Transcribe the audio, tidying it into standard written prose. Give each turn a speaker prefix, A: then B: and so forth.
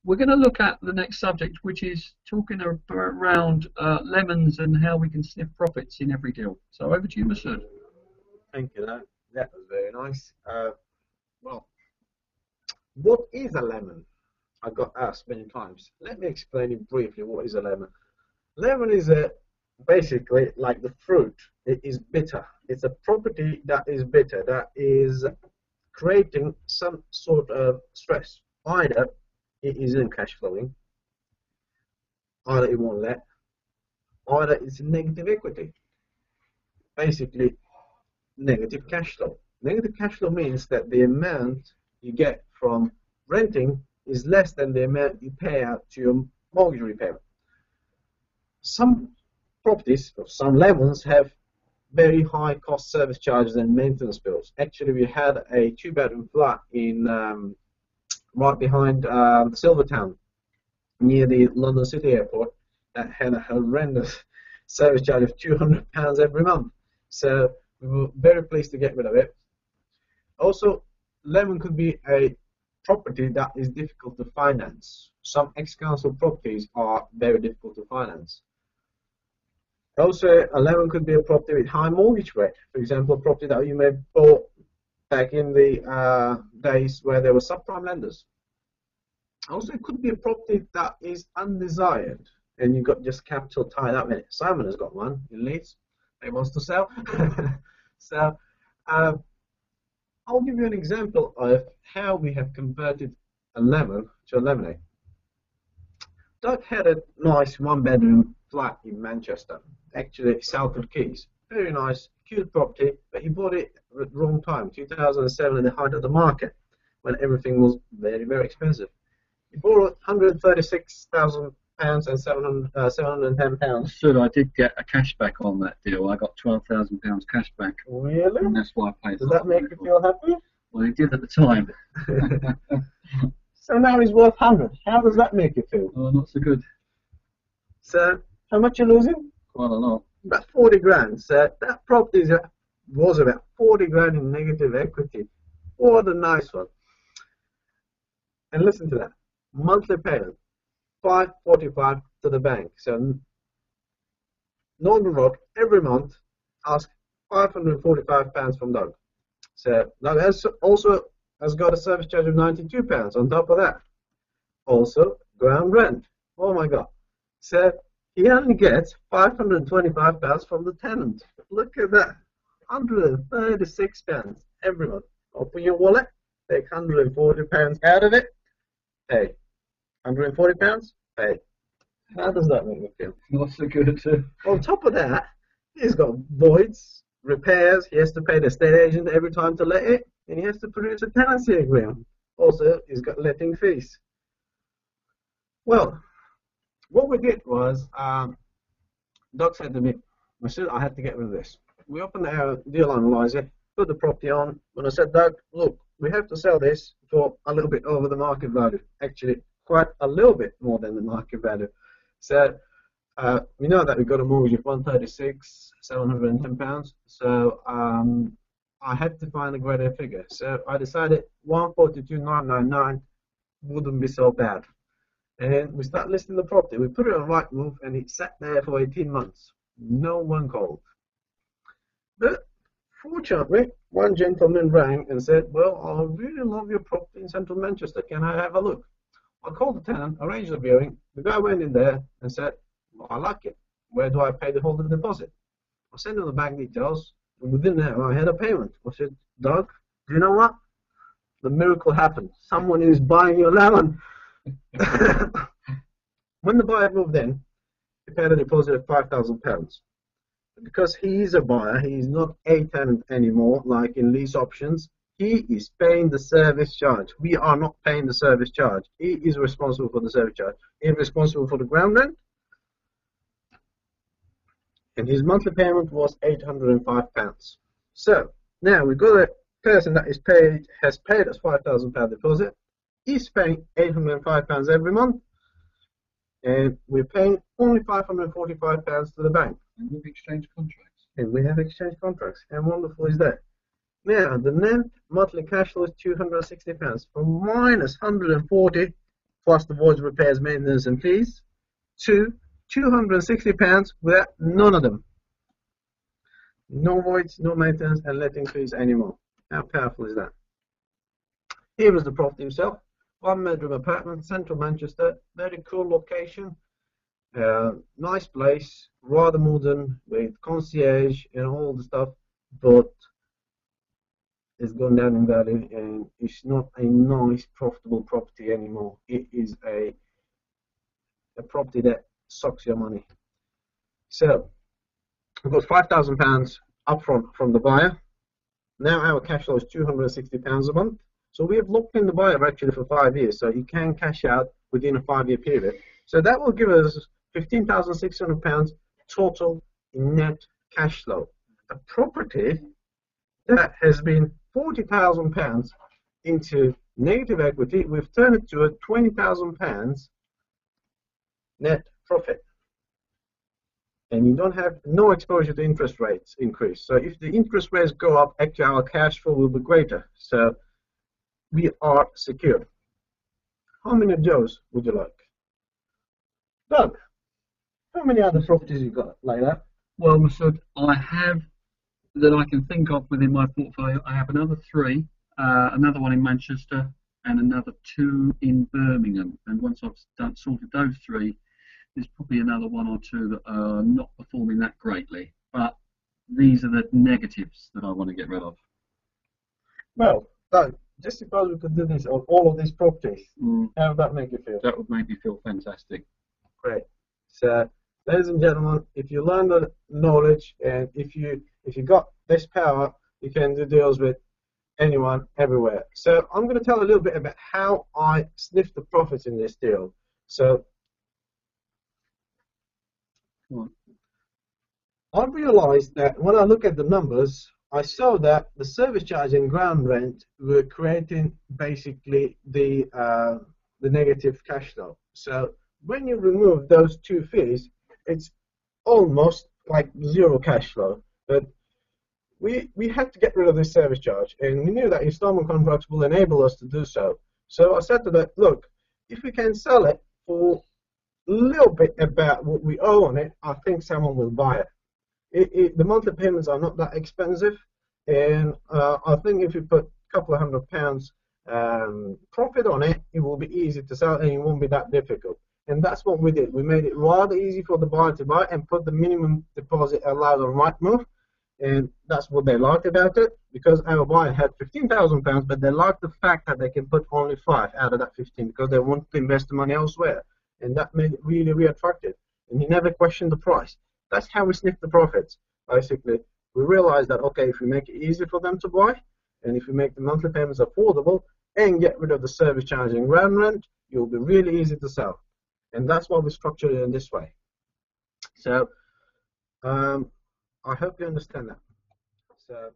A: we're going to look at the next subject, which is talking around lemons and how we can sniff profits in every deal. So over to you, Masood.
B: Thank you. That was very nice. Well, what is a lemon? I got asked many times. Let me explain it briefly. What is a lemon? Lemon is basically like the fruit. It is bitter. It's a property that is bitter, that is creating some sort of stress. Either it isn't cash flowing, either it won't let, either it's negative equity. Basically, negative cash flow. Negative cash flow means that the amount you get from renting is less than the amount you pay out to your mortgage repayment. Some properties, or some lemons, have very high cost service charges and maintenance bills. Actually, we had a 2-bedroom flat in right behind Silvertown, near the London City Airport, that had a horrendous service charge of £200 every month. So we were very pleased to get rid of it. Also, lemon could be a property that is difficult to finance. Some ex-council properties are very difficult to finance. Also, a lemon could be a property with high mortgage rate. For example, a property that you may have bought back in the days where there were subprime lenders. Also, it could be a property that is undesired and you've got just capital tied up in it. Simon has got one in Leeds. He wants to sell. So, I'll give you an example of how we have converted a lemon to a lemonade. Doug had a nice 1-bedroom flat in Manchester, actually Salford Keys. Very nice, cute property, but he bought it at the wrong time, 2007, in the height of the market, when everything was very, very expensive. He bought £136,000 and £710.
A: So I did get a cashback on that deal. I got £12,000 cashback.
B: Really?
A: And that's why I paid.
B: Does that make you feel happy?
A: Well, it did at the time.
B: So now he's worth 100. How does that make you feel?
A: Oh, not so good.
B: So how much you losing?
A: Quite a lot.
B: About 40 grand. So that property was about 40 grand in negative equity. What a nice one. And listen to that. Monthly payment, $545 to the bank. So Northern Rock every month asks £545 from Doug. So Doug also has got a service charge of £92 on top of that. Also ground rent. Oh my God. So he only gets £525 from the tenant. Look at that. £136 every month. Open your wallet, take £140 out of it, pay. £140, pay. How does that make you feel?
A: Not so good.
B: On top of that, he's got voids, repairs, he has to pay the estate agent every time to let it, and he has to produce a tenancy agreement. Also, he's got letting fees. Well, what we did was, Doug said to me, Masood, I had to get rid of this. We opened our deal analyzer, put the property on, and I said, Doug, look, we have to sell this for a little bit over the market value. Actually, quite a little bit more than the market value. So we know that we've got a mortgage of £136,710. So I had to find a greater figure. So I decided 142,999 wouldn't be so bad. And we start listing the property. We put it on Rightmove, and it sat there for 18 months. No one called. But fortunately, one gentleman rang and said, well, I really love your property in central Manchester. Can I have a look? I called the tenant, arranged the viewing. The guy went in there and said, well, I like it. Where do I pay the holding deposit? I sent him the bank details, and within that, I had a payment. I said, Doug, do you know what? The miracle happened. Someone is buying your lemon. When the buyer moved in, he paid a deposit of £5,000. Because he is a buyer, he is not a tenant anymore, like in lease options. He is paying the service charge. We are not paying the service charge. He is responsible for the service charge. He is responsible for the ground rent. And his monthly payment was £805. So now we've got a person that has paid us £5,000 deposit. He's paying £805 every month, and we're paying only £545 to the bank.
A: And we've exchanged contracts.
B: And we have exchanged contracts. How wonderful is that? Now, the net monthly cash flow is £260, from minus 140 plus the voids, repairs, maintenance, and fees, to £260 without none of them. No voids, no maintenance, and letting fees anymore. How powerful is that? Here is the property himself. 1-bedroom apartment, central Manchester, very cool location. Nice place, rather modern, with concierge and all the stuff, but it's gone down in value and it's not a nice, profitable property anymore. It is a property that sucks your money. So we've got £5,000 upfront from the buyer. Now our cash flow is £260 a month. So we have locked in the buyer actually for 5 years, so you can cash out within a 5-year period. So that will give us £15,600 total in net cash flow. A property that has been £40,000 into negative equity, we've turned it to a £20,000 net profit. And you don't have no exposure to interest rates increase. So if the interest rates go up, actually our cash flow will be greater. So we are secure. How many of those would you like? Doug, how many other properties you got like that?
A: Well, Masood, I have that I can think of within my portfolio. I have another 3, another one in Manchester, and another 2 in Birmingham. And once I've sorted those 3, there's probably another 1 or 2 that are not performing that greatly. But these are the negatives that I want to get rid of.
B: Well, Doug, just suppose we could do this on all of these properties. How would that make you feel?
A: That would make me feel fantastic.
B: Great. So, ladies and gentlemen, if you learn the knowledge and if you got this power, you can do deals with anyone, everywhere. So I'm going to tell a little bit about how I sniffed the profits in this deal. So I realized that when I look at the numbers, I saw that the service charge and ground rent were creating basically the negative cash flow. So when you remove those 2 fees, it's almost like zero cash flow. But we had to get rid of this service charge, and we knew that installment contracts will enable us to do so. So I said to them, look, if we can sell it for a little bit about what we owe on it, I think someone will buy it. The monthly payments are not that expensive, and I think if you put a couple of £100 profit on it, it will be easy to sell and it won't be that difficult. And that's what we did. We made it rather easy for the buyer to buy and put the minimum deposit allowed on Rightmove, and that's what they liked about it, because our buyer had £15,000, but they liked the fact that they can put only 5 out of that 15 because they want to invest the money elsewhere, and that made it really, really attractive. And he never questioned the price. That's how we sniff the profits. Basically, we realized that, okay, if we make it easy for them to buy, and if we make the monthly payments affordable, and get rid of the service charge and ground rent, it will be really easy to sell. And that's why we structured it in this way. So, I hope you understand that. So